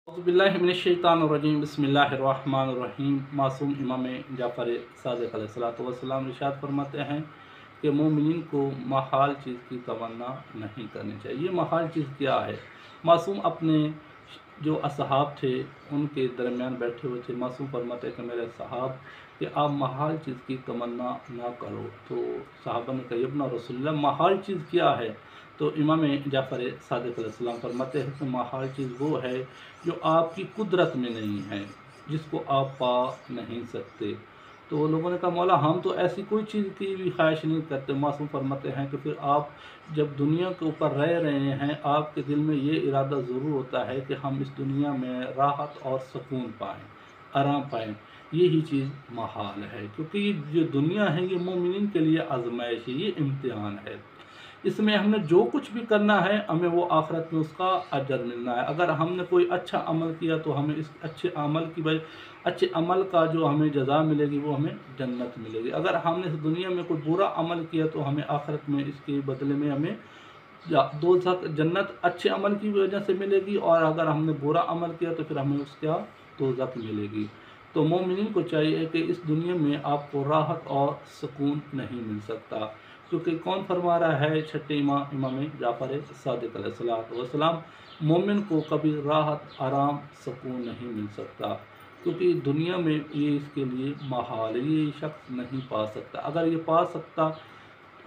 औज़ुबिल्लाहिमिनश्शैतानिर्रजीम बिस्मिल्लाहिर्रहमानिर्रहीम। मासूम इमाम जाफ़र सादिक़ अलैहिस्सलाम इरशाद फरमाते हैं कि मोमिन को महाल चीज़ की तमन्ना नहीं करनी चाहिए। ये महाल चीज़ क्या है? मासूम अपने जो असहाब थे उनके दरमियान बैठे हुए थे। मासूम फरमाते हैं कि मेरे असहाब कि आप महाल चीज़ की तमन्ना ना करो। तो सहाबा ने कहा इब्न रसूलल्लाह महाल चीज़ क्या है? तो इमाम जाफ़र सादिक़ अलैहिस्सलाम फरमाते हैं कि महाल चीज़ वो है जो आपकी कुदरत में नहीं है, जिसको आप पा नहीं सकते। तो लोगों ने कहा मौला हम तो ऐसी कोई चीज़ की भी ख्वाहिश नहीं करते। मासूम फरमाते हैं कि फिर आप जब दुनिया के ऊपर रह रहे हैं, आपके दिल में ये इरादा ज़रूर होता है कि हम इस दुनिया में राहत और सुकून पाएँ, आराम पाएँ। यही चीज़ महाल है, क्योंकि ये जो दुनिया है ये मोमिन के लिए आजमाइश है, ये इम्तिहान है। इसमें हमने जो कुछ भी करना है हमें वो आखिरत में उसका अजर मिलना है। अगर हमने कोई अच्छा अमल किया तो हमें इस अच्छे अमल का जो हमें जज़ा मिलेगी वो हमें जन्नत मिलेगी। अगर हमने इस दुनिया में कोई बुरा अमल किया तो हमें आखिरत में इसके बदले में हमें दोज़ख जन्नत अच्छे अमल की वजह से मिलेगी, और अगर हमने बुरा अमल किया तो फिर हमें उसका दोज़ख मिलेगी। तो मोमिन को चाहिए कि इस दुनिया में आपको राहत और सुकून नहीं मिल सकता, क्योंकि कौन फरमा रहा है? छठे इमाम जाफ़र सादिक़ अलैहिस्सलाम मोमिन को कभी राहत, आराम, सुकून नहीं मिल सकता, क्योंकि दुनिया में ये इसके लिए महाल है, ये शख्स नहीं पा सकता। अगर ये पा सकता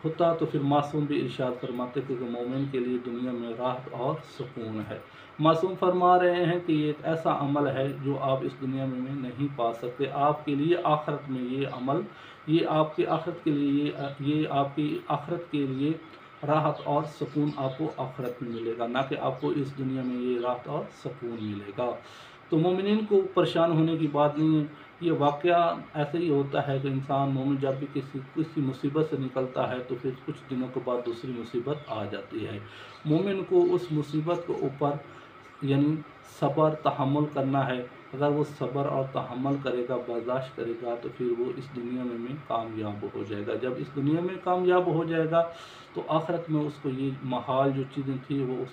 होता तो फिर मासूम भी इरशाद फरमाते कि मोमिन के लिए दुनिया में राहत और सुकून है। मासूम फरमा रहे हैं कि ये एक ऐसा अमल है जो आप इस दुनिया में नहीं पा सकते। आपके लिए आखिरत में ये अमल, ये आपकी आखिरत के लिए ये आपकी आखिरत के लिए राहत और सुकून आपको आखिरत में मिलेगा, ना कि आपको इस दुनिया में ये राहत और सुकून मिलेगा। तो मोमिन को परेशान होने की बात नहीं है। ये वाक़या ऐसे ही होता है कि इंसान मोमिन जब भी किसी मुसीबत से निकलता है तो फिर कुछ दिनों के बाद दूसरी मुसीबत आ जाती है। मोमिन को उस मुसीबत के ऊपर यानी सब्र तहम्मुल करना है। अगर वो सब्र और तहम्मुल करेगा, बर्दाश्त करेगा, तो फिर वो इस दुनिया में कामयाब हो जाएगा। जब इस दुनिया में कामयाब हो जाएगा तो आखिरत में उसको ये महाल जो चीज़ें थी वो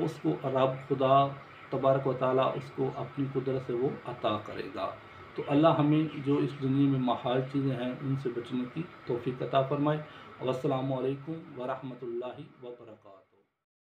उसको रब खुदा तबारक व तआला उसको अपनी कुदरत से वो अता करेगा। तो अल्लाह हमें जो इस दुनिया में महाल चीज़ें हैं उनसे बचने की तौफीक अता फरमाए। अस्सलामु अलैकुम व रहमतुल्लाहि व बरकातहू।